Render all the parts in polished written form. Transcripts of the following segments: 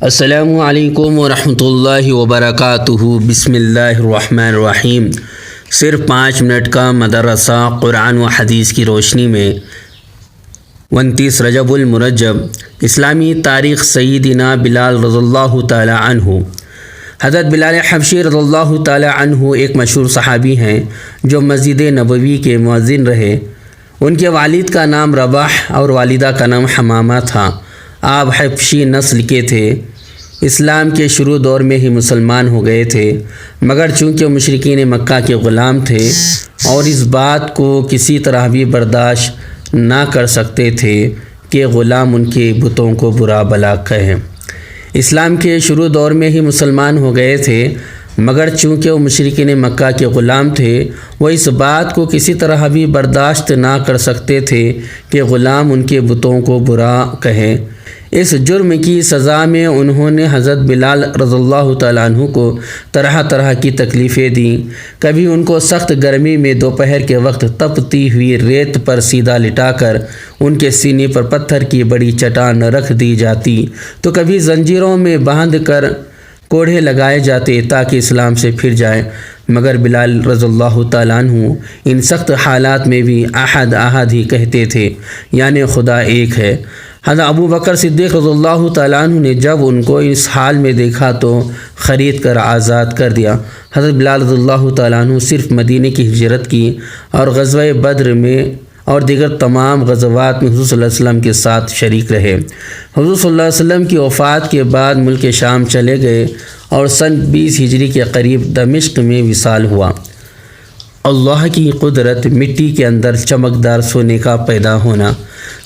السلام علیکم ورحمۃ اللہ وبرکاتہ۔ بسم اللہ الرحمن الرحیم۔ صرف 5 منٹ کا مدرسہ قرآن و حدیث کی روشنی میں 29 رجب المرجب اسلامی تاریخ سیدنا بلال رضی اللہ تعالی عنہ۔ حضرت بلال حبشی رضی اللہ تعالی عنہ ایک مشہور صحابی ہیں جو مسجد نبوی کے مؤذن رہے۔ ان کے والد کا نام رباح اور والدہ کا نام حمامہ تھا۔ آپ حبشی نسل کے تھے، اسلام کے شروع دور میں ہی مسلمان ہو گئے تھے، مگر چونکہ مشرکین مکہ کے غلام تھے اور اس بات کو کسی طرح بھی برداشت نہ کر سکتے تھے کہ غلام ان کے بتوں کو برا بھلا کہیں۔ اسلام کے شروع دور میں ہی مسلمان ہو گئے تھے، مگر چونکہ وہ مشرکین مکہ کے غلام تھے، وہ اس بات کو کسی طرح بھی برداشت نہ کر سکتے تھے کہ غلام ان کے بتوں کو برا کہیں۔ اس جرم کی سزا میں انہوں نے حضرت بلال رضی اللہ تعالیٰ عنہ کو طرح طرح کی تکلیفیں دیں۔ کبھی ان کو سخت گرمی میں دوپہر کے وقت تپتی ہوئی ریت پر سیدھا لٹا کر ان کے سینے پر پتھر کی بڑی چٹان رکھ دی جاتی، تو کبھی زنجیروں میں باندھ کر کوڑھے لگائے جاتے تاکہ اسلام سے پھر جائے، مگر بلال رضی اللہ تعالیٰ عنہ ان سخت حالات میں بھی احد احد ہی کہتے تھے، یعنی خدا ایک ہے۔ حضرت ابو بکر صدیق رضی اللہ تعالیٰ عنہ نے جب ان کو اس حال میں دیکھا تو خرید کر آزاد کر دیا۔ حضرت بلال رضی اللہ تعالیٰ عنہ صرف مدینے کی ہجرت کی اور غزوہ بدر میں اور دیگر تمام غزوات میں حضور صلی اللہ علیہ وسلم کے ساتھ شریک رہے۔ حضور صلی اللہ علیہ وسلم کی وفات کے بعد ملک شام چلے گئے اور سن 20 ہجری کے قریب دمشق میں وصال ہوا۔ اللہ کی قدرت، مٹی کے اندر چمکدار سونے کا پیدا ہونا۔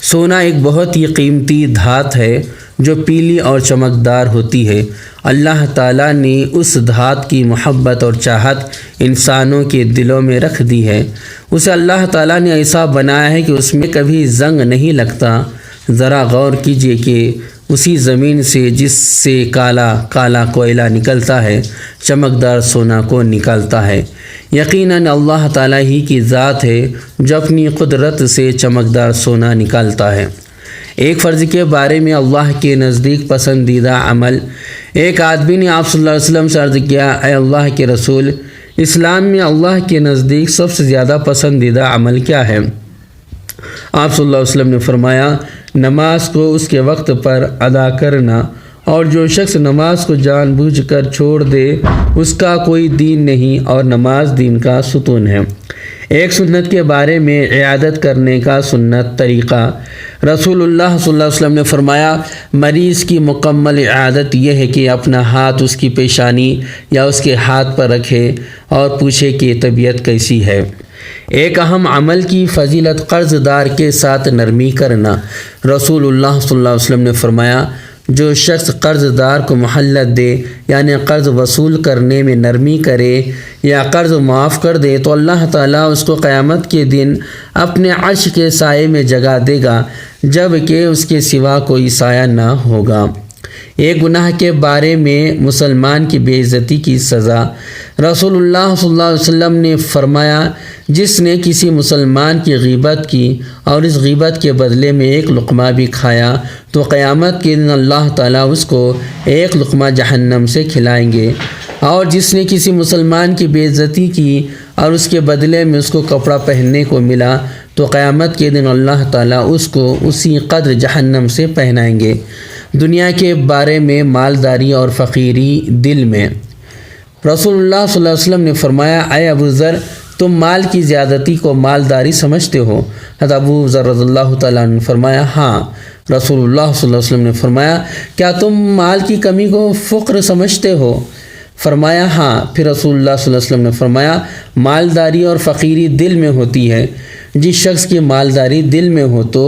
سونا ایک بہت ہی قیمتی دھات ہے جو پیلی اور چمکدار ہوتی ہے۔ اللہ تعالیٰ نے اس دھات کی محبت اور چاہت انسانوں کے دلوں میں رکھ دی ہے۔ اسے اللہ تعالیٰ نے ایسا بنایا ہے کہ اس میں کبھی زنگ نہیں لگتا۔ ذرا غور کیجئے کہ اسی زمین سے جس سے کالا کالا کوئلہ نکلتا ہے، چمکدار سونا کو نکالتا ہے۔ یقیناً اللہ تعالیٰ ہی کی ذات ہے جو اپنی قدرت سے چمکدار سونا نکالتا ہے۔ ایک فرض کے بارے میں اللہ کے نزدیک پسندیدہ عمل۔ ایک آدمی نے آپ صلی اللہ علیہ وسلم سے عرض کیا، اے اللہ کے رسول، اسلام میں اللہ کے نزدیک سب سے زیادہ پسندیدہ عمل کیا ہے؟ آپ صلی اللہ علیہ وسلم نے فرمایا، نماز کو اس کے وقت پر ادا کرنا، اور جو شخص نماز کو جان بوجھ کر چھوڑ دے اس کا کوئی دین نہیں، اور نماز دین کا ستون ہے۔ ایک سنت کے بارے میں عیادت کرنے کا سنت طریقہ۔ رسول اللہ صلی اللہ علیہ وسلم نے فرمایا، مریض کی مکمل عیادت یہ ہے کہ اپنا ہاتھ اس کی پیشانی یا اس کے ہاتھ پر رکھے اور پوچھے کہ طبیعت کیسی ہے۔ ایک اہم عمل کی فضیلت، قرض دار کے ساتھ نرمی کرنا۔ رسول اللہ صلی اللہ علیہ وسلم نے فرمایا، جو شخص قرض دار کو مہلت دے، یعنی قرض وصول کرنے میں نرمی کرے یا قرض معاف کر دے، تو اللہ تعالیٰ اس کو قیامت کے دن اپنے عرش کے سائے میں جگہ دے گا، جب کہ اس کے سوا کوئی سایہ نہ ہوگا۔ ایک گناہ کے بارے میں مسلمان کی بے عزتی کی سزا۔ رسول اللہ صلی اللہ علیہ وسلم نے فرمایا، جس نے کسی مسلمان کی غیبت کی اور اس غیبت کے بدلے میں ایک لقمہ بھی کھایا تو قیامت کے دن اللہ تعالیٰ اس کو ایک لقمہ جہنم سے کھلائیں گے، اور جس نے کسی مسلمان کی بے عزتی کی اور اس کے بدلے میں اس کو کپڑا پہننے کو ملا تو قیامت کے دن اللہ تعالیٰ اس کو اسی قدر جہنم سے پہنائیں گے۔ دنیا کے بارے میں مالداری اور فقیری دل میں۔ رسول اللہ صلی اللہ علیہ وسلم نے فرمایا، اے ابو ذر، تم مال کی زیادتی کو مالداری سمجھتے ہو؟ حضرت ابو ذر رضی اللہ تعالیٰ عنہ نے فرمایا، ہاں۔ رسول اللہ صلی اللہ علیہ وسلم نے فرمایا، کیا تم مال کی کمی کو فقر سمجھتے ہو؟ فرمایا، ہاں۔ پھر رسول اللہ صلی اللہ علیہ وسلم نے فرمایا، مالداری اور فقیری دل میں ہوتی ہے۔ جس شخص کی مالداری دل میں ہو تو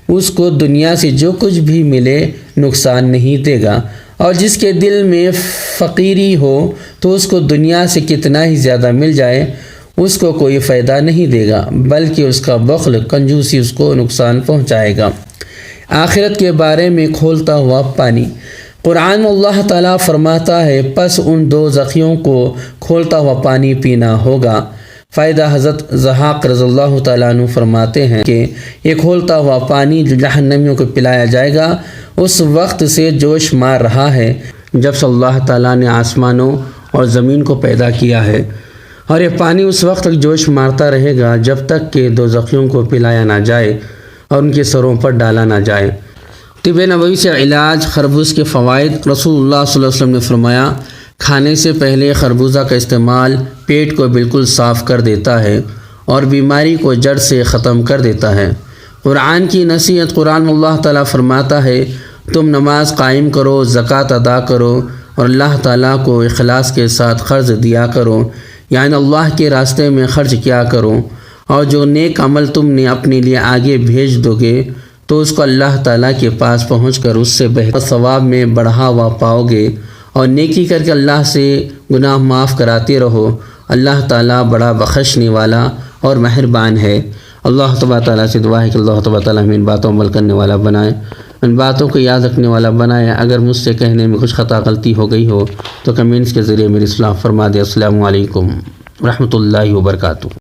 اس کو دنیا سے جو کچھ بھی ملے نقصان نہیں دے گا، اور جس کے دل میں فقیری ہو تو اس کو دنیا سے کتنا ہی زیادہ مل جائے اس کو کوئی فائدہ نہیں دے گا، بلکہ اس کا بخل، کنجوسی اس کو نقصان پہنچائے گا۔ آخرت کے بارے میں کھولتا ہوا پانی۔ قرآن میں اللہ تعالیٰ فرماتا ہے، پس ان دو زخیوں کو کھولتا ہوا پانی پینا ہوگا۔ فائدہ، حضرت ضحاک رضی اللہ تعالیٰ عنہ فرماتے ہیں کہ یہ کھولتا ہوا پانی جو جہنمیوں کو پلایا جائے گا اس وقت سے جوش مار رہا ہے جب سے اللہ تعالیٰ نے آسمانوں اور زمین کو پیدا کیا ہے، اور یہ پانی اس وقت تک جوش مارتا رہے گا جب تک کہ دوزخیوں کو پلایا نہ جائے اور ان کے سروں پر ڈالا نہ جائے۔ طب نبوی سے علاج خربوز کے فوائد۔ رسول اللہ صلی اللہ علیہ وسلم نے فرمایا، کھانے سے پہلے خربوزہ کا استعمال پیٹ کو بالکل صاف کر دیتا ہے اور بیماری کو جڑ سے ختم کر دیتا ہے۔ قرآن کی نصیحت۔ قرآن میں اللہ تعالیٰ فرماتا ہے، تم نماز قائم کرو، زکوٰۃ ادا کرو اور اللہ تعالیٰ کو اخلاص کے ساتھ قرض دیا کرو، یعنی اللہ کے راستے میں خرچ کیا کرو، اور جو نیک عمل تم نے اپنے لیے آگے بھیج دو گے تو اس کو اللہ تعالیٰ کے پاس پہنچ کر اس سے بہتر ثواب میں بڑھاوا پاؤ گے، اور نیکی کر کے اللہ سے گناہ معاف کراتے رہو۔ اللہ تعالیٰ بڑا بخشنے والا اور مہربان ہے۔ اللہ تبارک تعالیٰ سے دعا ہے کہ اللہ تبارک تعالیٰ ہمیں ان باتوں عمل کرنے والا بنائے، ان باتوں کو یاد رکھنے والا بنائے۔ اگر مجھ سے کہنے میں کچھ خطا غلطی ہو گئی ہو تو کمنٹس کے ذریعے میری اصلاح فرما دے۔ السلام علیکم ورحمۃ اللہ وبرکاتہ۔